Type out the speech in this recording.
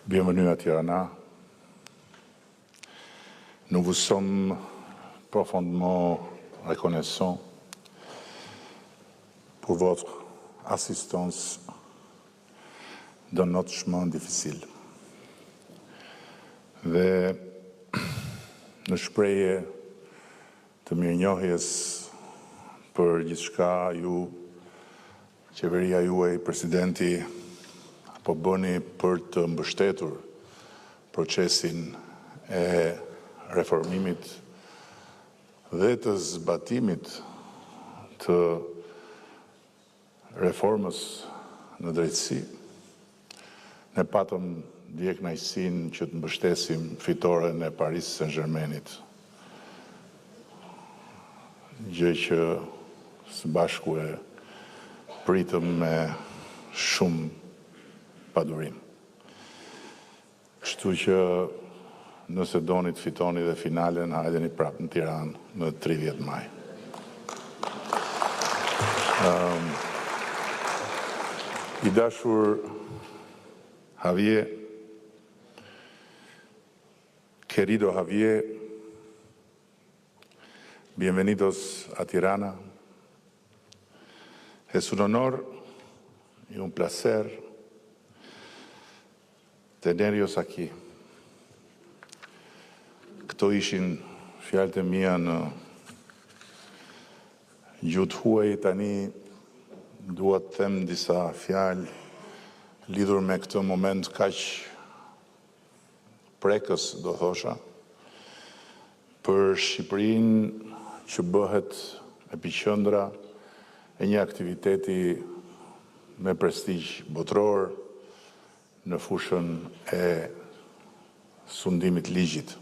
Bienvenue à Tirana. Nous vous sommes profondément reconnaissants pour votre assistance dans notre chemin difficile. Dhe në shprehje të mirënjohjes për gjithçka ju, qeveria juaj, presidenti, po bëni për të mbështetur procesin e reformimit dhe të zbatimit të reformës në drejtësi, ne patëm dje kënaqësinë që të mbështesim fitoren e Paris Saint-Germainit. Gjë që së bashku e pritëm me shumë padurim. Kështu që nëse doni të fitoni dhe finalen, hajdeni prapë në Tiranë në 30 maj. I dashur Javier, querido Javier, bienvenidos a Tirana. Es un honor y un placer tenerlos aquí. Këto ishin fjalët e mia në gjuhë huaj, tani dua të them disa fjalë lidhur me këtë moment kaq prekës, do thosha, për Shqipërinë që bëhet epiqendra e një aktiviteti me prestigj botror në fushën e sundimit ligjit.